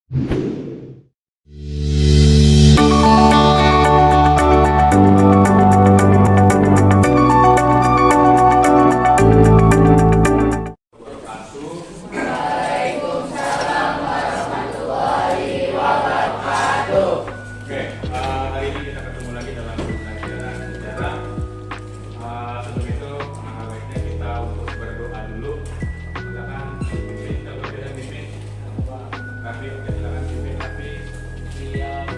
Hari ini kita ketemu lagi dalam pelajaran sejarah. Sebelum itu, baiknya kita untuk berdoa dulu. Silakan pimpin, kalau tidak pimpin, Rafi, oke, silakan pimpin Rafi. Siap.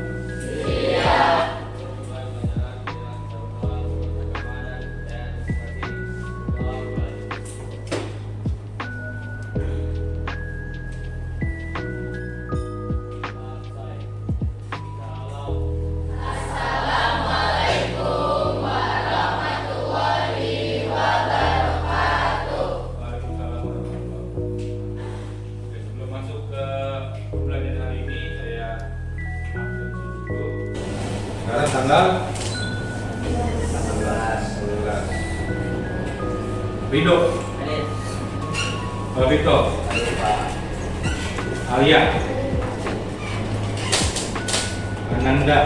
Sebelum masuk ke pembelajaran hari ini, saya absensi dulu. Sekarang tanggal 11. Rido, Vito, Alia, Ananda,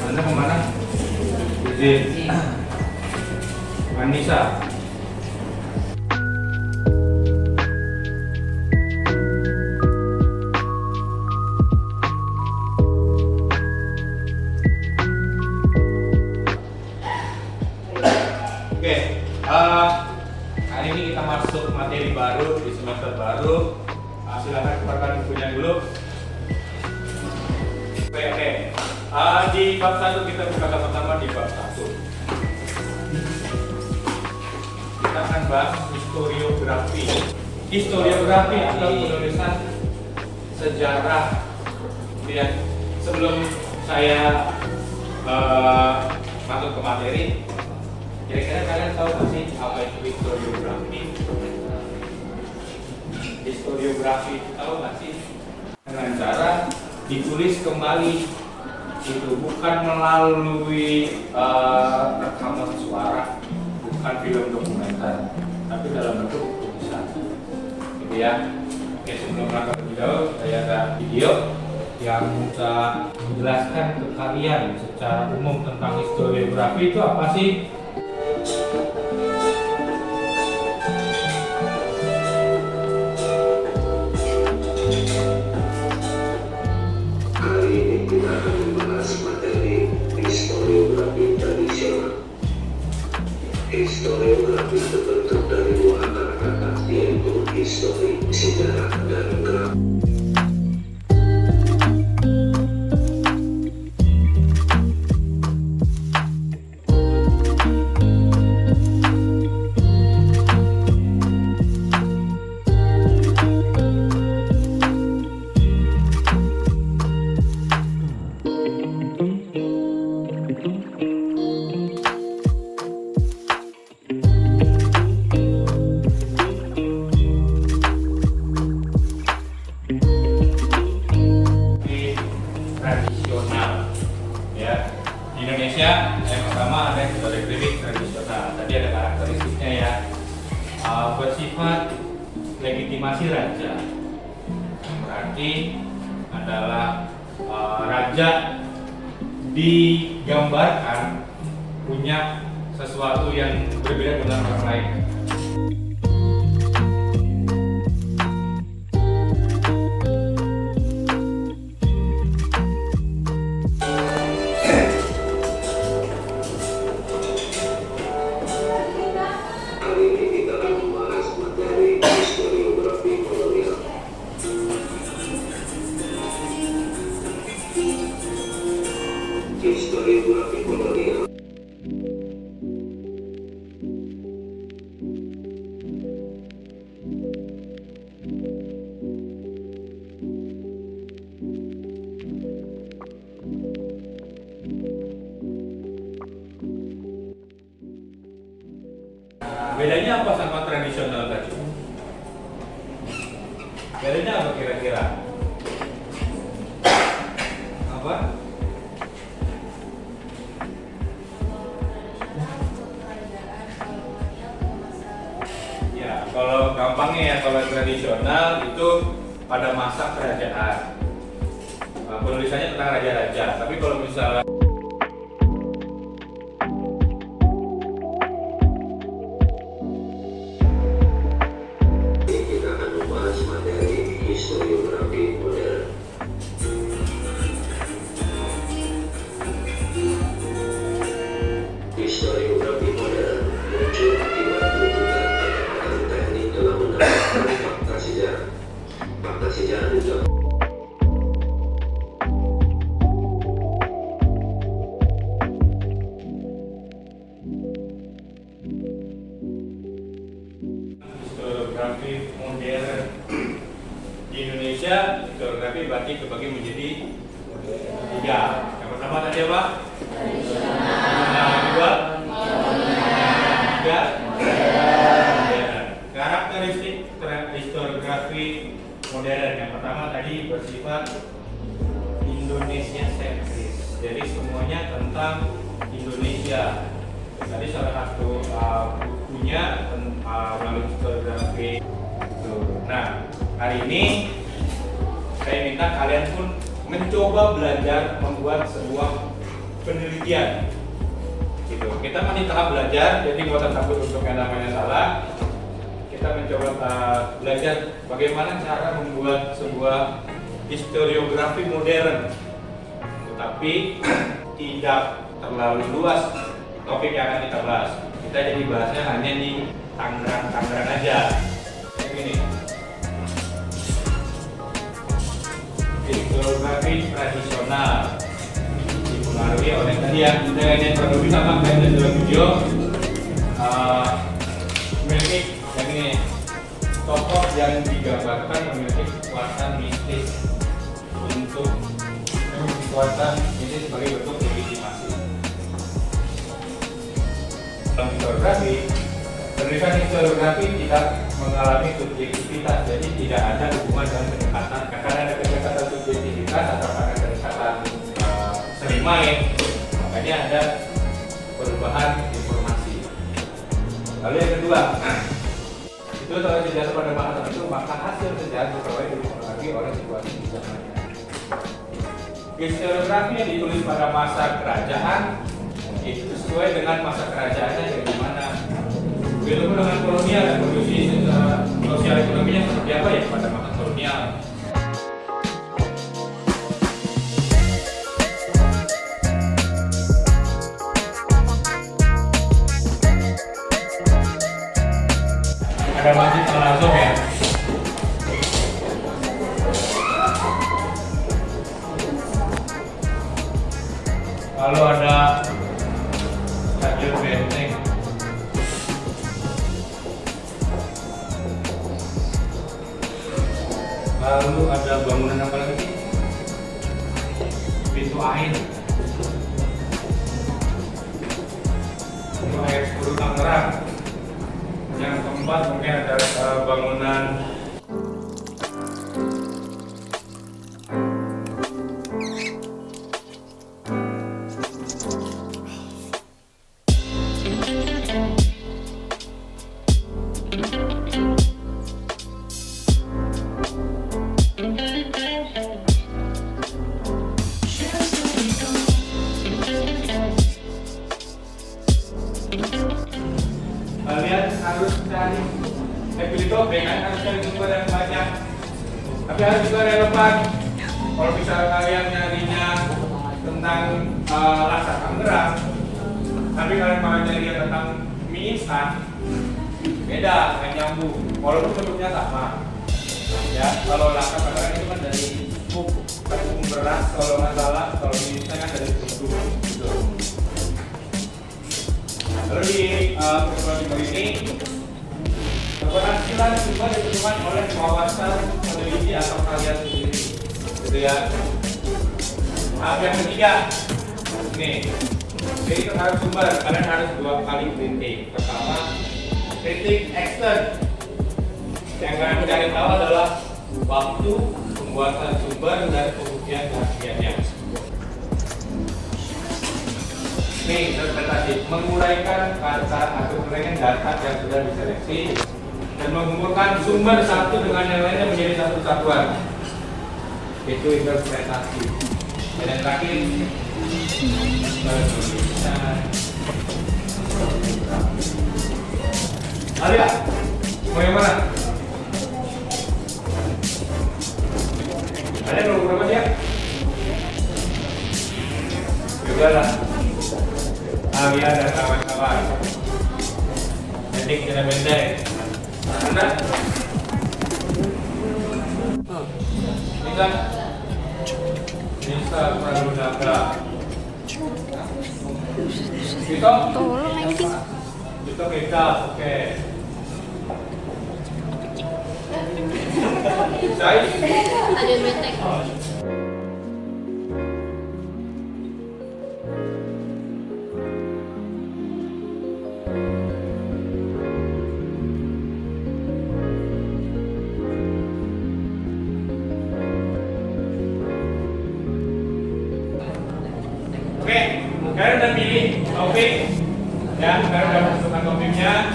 Anda kemana? Izin. Anissa. Oke, hari ini kita masuk materi baru di semester baru. Silakan keluarkan bukunya dulu. Oke. Di bab 1 kita buka sama-sama di bab 1. Kita akan bahas historiografi. Historiografi atau penulisan sejarah. Ya, sebelum saya masuk ke materi, kira-kira kalian tahu nggak sih apa itu historiografi? Historiografi itu tahu nggak sih? Dengan cara ditulis kembali, itu bukan melalui rekaman suara, bukan film dokumenter, tapi dalam bentuk tulisan. Gitu ya. Oke, sebelum lebih jauh, saya ada video yang bisa menjelaskan ke kalian secara umum tentang historiografi itu apa sih? Kali ini kita akan membahas materi historiografi tradisional. Historiografi terbentuk dari dua kata-kata, yaitu histori, sejarah, dan graf. Tradisional, ya. Di Indonesia yang pertama ada historiografi tradisional. Tadi ada karakteristiknya ya, bersifat legitimasi raja. Berarti adalah raja digambarkan punya sesuatu yang berbeda dengan orang lain. Kali ini kita akan membahas materi historiografi kolonial. Historiografi kolonial Bedanya apa sama tradisional tadi? Bedanya apa kira-kira? Apa? Ya, Kalau gampangnya ya, kalau tradisional itu pada masa kerajaan. Penulisannya tentang raja-raja. Tapi kalau misalnya kita akan membahas materi historiografi modern. Historiografi modern muncul akibat tuntutan pendekatan teknik dalam menerangkan fakta sejarah. Fakta sejarah juga historiografi modern. Di Indonesia, historiografi berarti kebagi menjadi 3. Yang pertama tadi apa? Yang kedua? Tiga. Modern. Karakteristik historiografi modern. Yang pertama tadi bersifat Indonesia sentris. Jadi semuanya tentang Indonesia. Tadi salah satu bukunya melalui historiografi. Nah, hari ini saya minta kalian pun mencoba belajar membuat sebuah penelitian. Gitu. Kita masih tahap belajar, jadi nggak usah takut untuk yang namanya salah. Kita mencoba belajar bagaimana cara membuat sebuah historiografi modern, tetapi tidak terlalu luas topik yang akan kita bahas. Kita jadi bahasnya hanya di Tangerang aja. Kayak gini. Historiografi tradisional dipengaruhi oleh tadi ya, dengan yang kurang lebih sama kayak dalam video. Memiliki yang ini, tokoh yang digambarkan memiliki kekuatan mistis untuk kekuatan ini sebagai bentuk legitimasi. Dalam historiografi, penulisan historiografi tidak mengalami subjektivitas, jadi tidak ada hubungan dengan pendekatan. Karena ada pendekatan subjektivitas atau ada pendekatan sering main, makanya ada perubahan informasi. Lalu yang kedua, itu kalau sejarah pada masa itu, maka hasil sejarah diperoleh dipengaruhi oleh situasi di zamannya. Historiografi yang ditulis pada masa kerajaan itu sesuai dengan masa kerajaannya yang dimana. Begitu dengan kolonial dan kondisi sosial ekonominya seperti apa ya pada masa kolonial. Ada masjid Al-Azhar ya. Lalu ada Stadion Benteng. Lalu ada bangunan apa lagi? Pintu air. Pintu air 10 Tangerang. Yang keempat mungkin ada bangunan kalian harus cari pilih topeng, kalian harus cari sumber yang banyak, tapi harus juga relevan. Kalau misalnya kalian nyarinya tentang rasa Tangerang, tapi kalian mau nyari tentang mie instan, beda, nggak nyambung. Walaupun bentuknya sama. Ya, kalau rasa Tangerang itu kan dari tepung beras, kalau nggak salah, kalau mie instan kan dari susu. Gitu. Lalu di pertemuan ini keberhasilan juga ditentukan oleh wawasan peneliti atau kalian sendiri, gitu ya. Yang ketiga, nih, jadi itu harus sumber, kalian harus 2 kali kritik. Pertama, kritik ekstern. Yang kalian cari tahu adalah waktu pembuatan sumber dan pembuktian keasliannya. Nih, interpretasi menguraikan kata atau menguraikan data yang sudah diseleksi dan mengumpulkan sumber satu dengan yang lainnya menjadi satu satuan. Itu interpretasi. Dan yang terakhir penulisan. Alia, mau yang mana? Ada nomor berapa dia? Juga lah. Alia dan kawan-kawan. Edik tidak bendek. Anda? Bisa Pradunaka. Gitu? Itu kita, oke. Saya. Ada betek. Oke, kalian udah pilih topik, ya, kalian udah masukkan topiknya.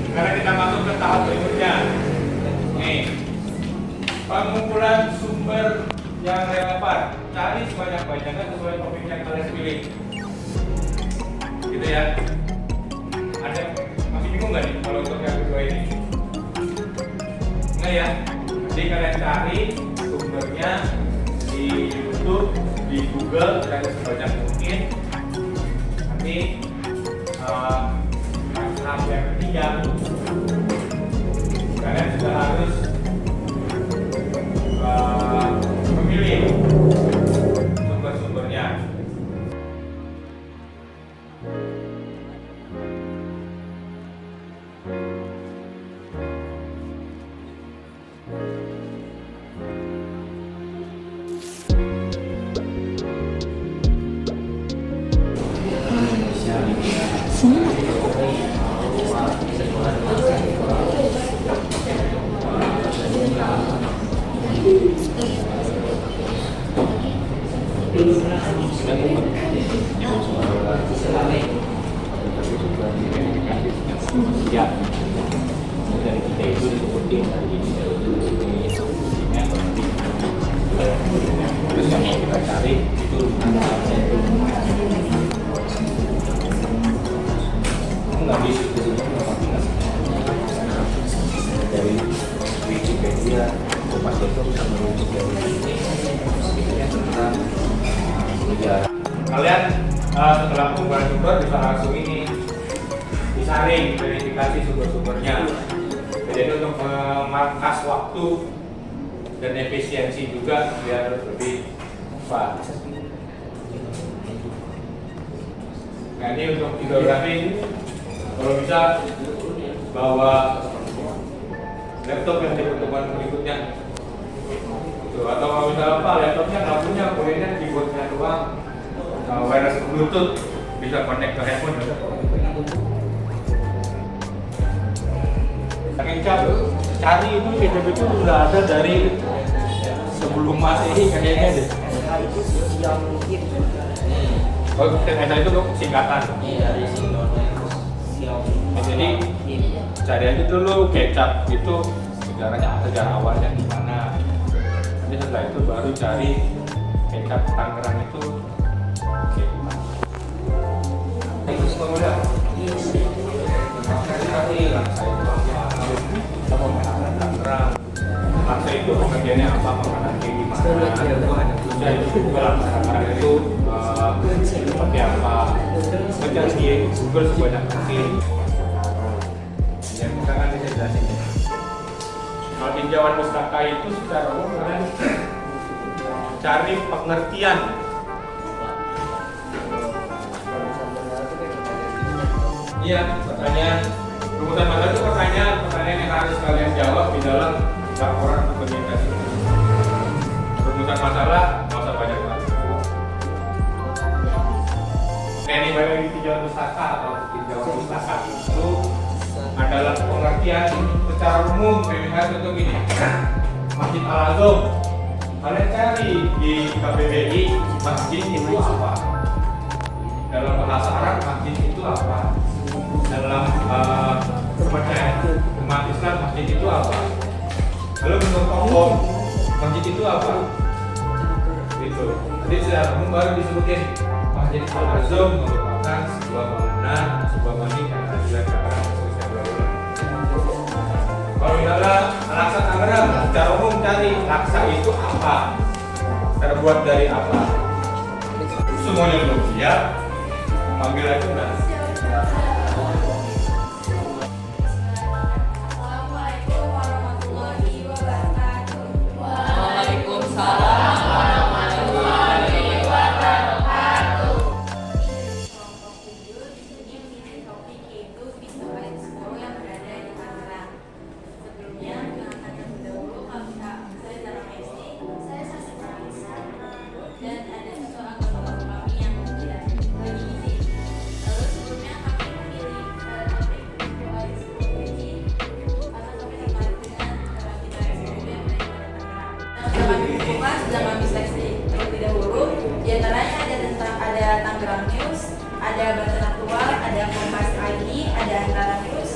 Sekarang kita masuk ke tahap berikutnya. Nih, pengumpulan sumber yang relevan. Cari sebanyak-banyaknya sesuai topik yang kalian pilih. Gitu ya. Ada masih bingung nggak nih kalau untuk yang kedua ini? Enggak ya. Jadi kalian cari sumbernya di YouTube, di Google, cari sebanyak mungkin. Nanti tahap yang ketiga, kalian sudah harus memilih sumber-sumbernya. Ya, dari kita itu seperti tadi terus yang mau kita cari itu nggak bisa dari Wikipedia, Kompas itu bisa merujuk dari tentang sejarah. Kalian setelah pengumpulan sumber bisa langsung ini disaring, verifikasi sumber-sumbernya. Jadi untuk memangkas waktu dan efisiensi juga biar lebih cepat. Nah ini untuk videografi, kalau bisa bawa laptop yang di pertemuan berikutnya. Atau kalau misalnya apa, laptopnya nggak punya, bolehnya keyboardnya doang, wireless Bluetooth, bisa connect ke handphone juga. Cari itu PDB itu udah ada dari sebelum Masehi kayaknya deh. Oh, TNS itu singkatan. Jadi cari aja dulu kecap itu sejarah awalnya gimana. Nanti setelah itu baru cari kecap Tangerang itu gimana. Itu semua udah. Laksa itu pengertiannya apa, makanan kayak gimana, dan juga makanan itu seperti apa. Kerja di Google sebanyak mungkin. Dan kita kan bisa jelasin. Kalau tinjauan pustaka itu secara umum kalian cari pengertian. Iya, pertanyaan rumusan masalah itu pertanyaan yang harus kalian jawab di dalam laporan presentasi. Rumusan masalah nggak usah banyak-banyak. Ini balik di tinjauan pustaka atau tinjauan pustaka itu adalah pengertian secara umum. Misalnya contoh gini, Masjid Al-Azhar. Kalian cari di KBBI masjid itu apa? Dalam bahasa Arab masjid itu apa? Dalam kepercayaan umat Islam, masjid itu apa? Lalu menurut tokoh, masjid itu apa? Itu. Jadi secara umum baru disebutin Masjid Al-Azhar merupakan sebuah bangunan, sebuah masjid yang ada di Tangerang, khususnya Blaulah. Kalau misalnya Al-Aqsa Tangerang, secara umum cari Al-Aqsa itu apa? Terbuat dari apa? Semuanya belum siap, panggil aja udah. Assalamualaikum warahmatullahi wabarakatuh. Waalaikumsalam warahmatullahi wabarakatuh. Kelompok 7 di sini memilih topik yaitu pintu air school yang berada di Tangerang. Sebelumnya, perkenalkan terlebih dahulu saya Zara Mesti, saya Sasi Pranisa, dan ada satu anggota kami yang tidak lagi izin. Lalu sebelumnya kami memilih topik pintu air school ini karena kami tertarik dengan pintu air school yang berada di Tangerang. Kami kupas sudah kami seleksi terlebih dahulu. Di antaranya ada Tangerang News, ada Banten Aktual, ada Kompas ID, ada Antara News,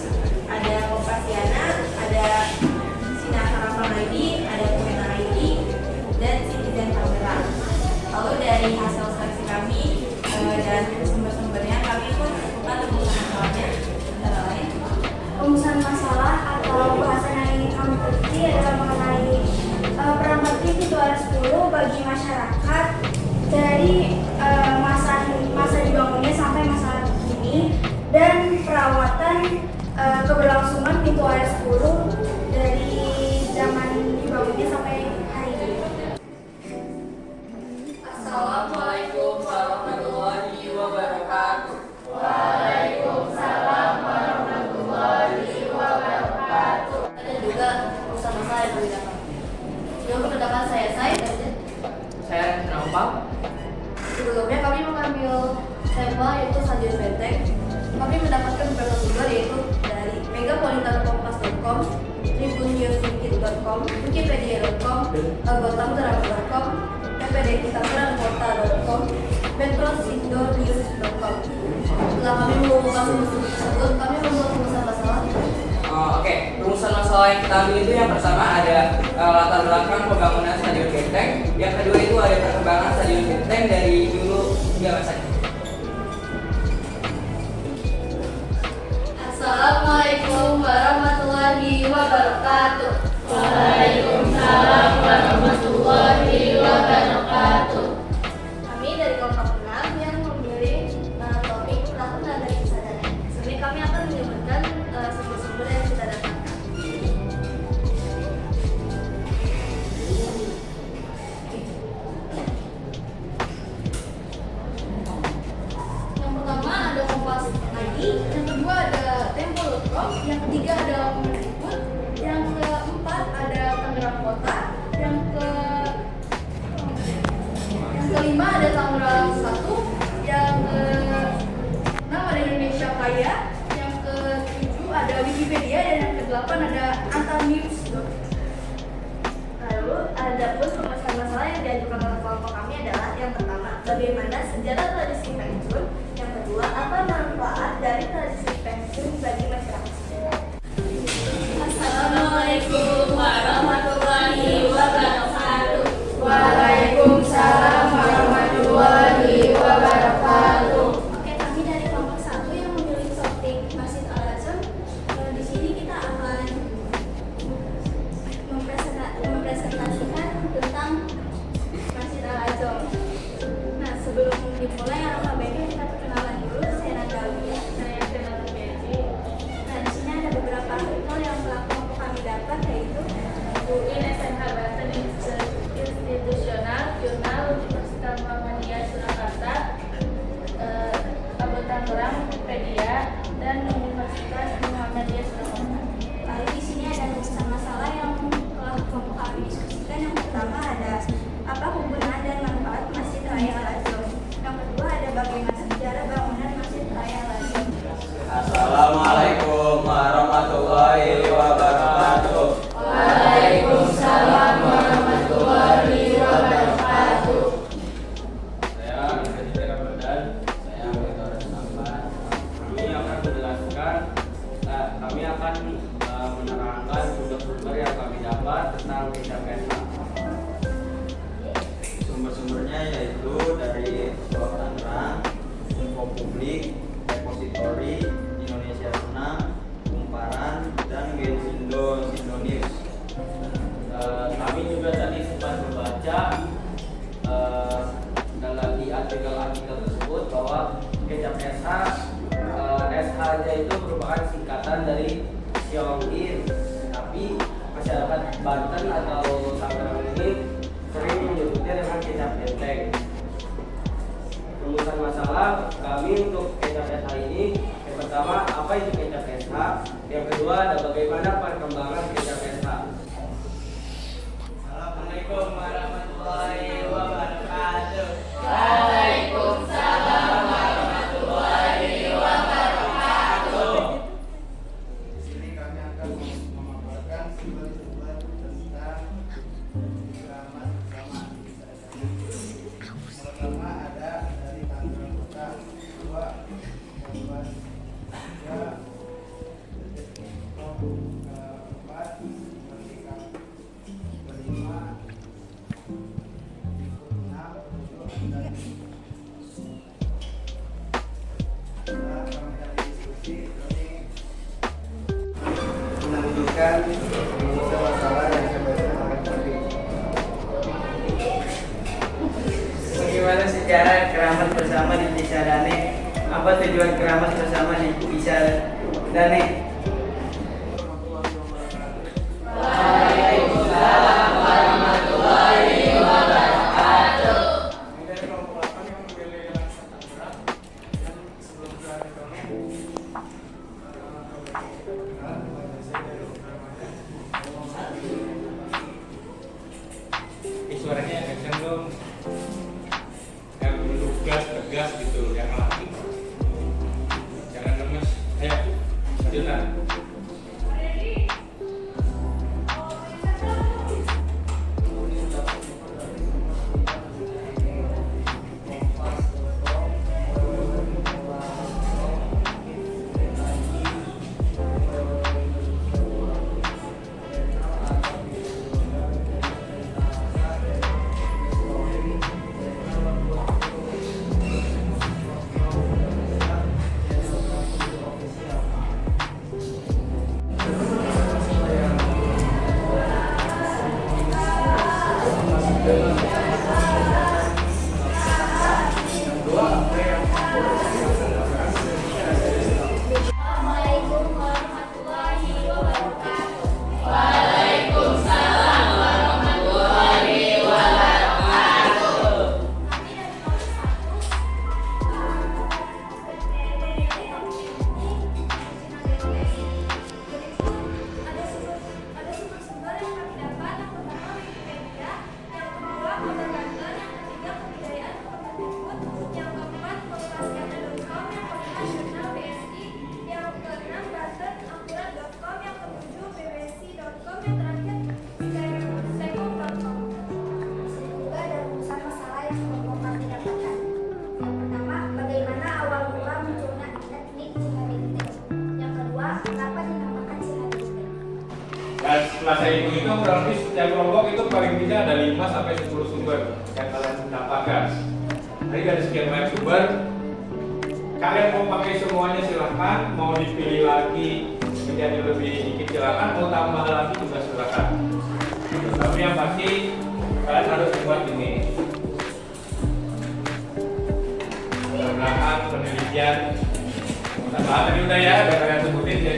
ada Kompasiana, ada Sinar Harapan ID, ada Kemena ID, dan Citizen Tangerang. Lalu dari hasil seleksi kami dan sumber-sumbernya, kami pun menemukan rumusan masalahnya, antara lain Rumusan masalah atau bahasan yang ingin kami teliti adalah mengenai peran penting pintu air 10 bagi masyarakat dari masa dibangunnya sampai masa kini, dan perawatan keberlangsungan pintu air 10 dari zaman dibangunnya sampai hari ini. Assalamualaikum warahmatullahi wabarakatuh. ada juga urusan masalah yang berbeda. Sebelum perkenalkan saya Saya Rampal. sebelumnya kami mengambil sampel yaitu stadion benteng. Kami mendapatkan beberapa sumber yaitu dari megapolitankompas.com, tribunnews.com, wikipedia.com, gotamdrama.com, ppdkitangerangkota.com, metrosindo.news.com. Setelah kami mengumpulkan sumber-sumber tersebut, kami membuat rumusan masalah. Oke, rumusan masalah yang kita ambil itu yang pertama ada latar belakang pembangunan Stadion Benteng. Yang kedua itu ada perkembangan Stadion Benteng dari dulu hingga masa kini. Assalamualaikum warahmatullahi wabarakatuh. Waalaikumsalam warahmatullahi wabarakatuh. Kami dari kelompok 6 yang memilih topik pelaku dan dari kesadaran. Sebenarnya kami akan menyebutkan sumber-sumber yang kita dapatkan. Yang pertama ada Kompas ID, yang kedua ada Tempo.com, yang ketiga ada Mendikbud, yang keempat ada Tangerang Kota, yang kelima ada Tangerang 1, yang keenam ada Indonesia Kaya, yang ketujuh ada Wikipedia, dan yang kedelapan ada Antanews. Lalu ada pun rumusan masalah yang diajukan oleh kelompok kami adalah yang pertama, bagaimana sejarah tradisi pensiun, yang kedua, apa manfaat dari tradisi pensiun bagi masyarakat. Assalamualaikum warahmatullahi wabarakatuh. Waalaikumsalam warahmatullahi wabarakatuh. Oke, kami dari kelompok 1 yang memilih topik Masjid Al-Azhar. Di sini kita akan mempresentasikan tentang Masjid Al-Azhar. Nah, sebelum dimulai alangkah baiknya kita perkenalan dulu. Saya Natalia. Saya Fernanda Benji. Nah, di sini ada beberapa artikel yang kelompok kami dapat, yaitu kami akan menerangkan sumber-sumber yang kami dapat tentang kecap SH. Sumber-sumbernya yaitu dari Sekolah Tangerang, Info Publik, Repository, Indonesia Senang, Kumparan, dan Gensindo News. Kami juga tadi sempat membaca dalam di artikel-artikel tersebut bahwa kecap SH SH-nya itu merupakan singkatan dari Xiaoyin, tapi masyarakat Banten atau Tangerang ini sering menyebutnya dengan kecap enteng. Rumusan masalah kami untuk kecap SH ini, yang pertama apa itu kecap SH, yang kedua ada bagaimana perkembangan kecap SH. Assalamualaikum warahmatullahi wabarakatuh. Waalaikumsalam warahmatullahi wabarakatuh. Di sini kami akan memaparkan sumber-sumber tentang gramat pertama ada dari Tangerang Kota, kedua keempat, tiga keempat, ketika kelima, enam, tujuh, dan setelah kami dari diskusi kami menunjukkan masalah yang saya bacakan tadi. Bagaimana sejarah keramat bersama di Desa Dane? Apa tujuan keramat bersama di Desa Dane? Waalaikumsalam warahmatullahi wabarakatuh. Dari kelompok 8 yang memilih Laksa Tangerang yang sebelum berani kami Suaranya agak kenceng dong. Yang lugas, tegas gitu, yang laki. Jangan lemes. Ayo, lanjutkan. Assalamualaikum warahmatullahi wabarakatuh. Waalaikumsalam warahmatullahi wabarakatuh. Kami dari kelas 1 ada sumber-sumber yang kami dapat. Yang pertama Wikipedia, yang kedua Kota Banten, yang ketiga kebudayaan Kota Bengkut, yang keempat populasiana.com, yang kelima jurnal BSI, yang keenam bantenakurat.com, yang ketujuh bbc.com, yang terakhir seko.com. Juga ada rumusan masalah yang kelompok kami dapatkan. Yang pertama, bagaimana awal mula munculnya teknik Cihadintek. Yang kedua, kenapa dinamakan Cihadintek. Dan setelah saya hitung itu kurang lebih setiap kelompok itu paling tidak ada 5 sampai 10 sumber yang kalian dapatkan. Tadi dari sekian banyak sumber, kalian mau pakai semuanya silahkan, mau dipilih lagi menjadi lebih dikit silahkan, mau tambah lagi juga silahkan. Tapi yang pasti kalian harus buat ini. Belakang penelitian, tambahan tadi udah ya, udah kalian sebutin jadi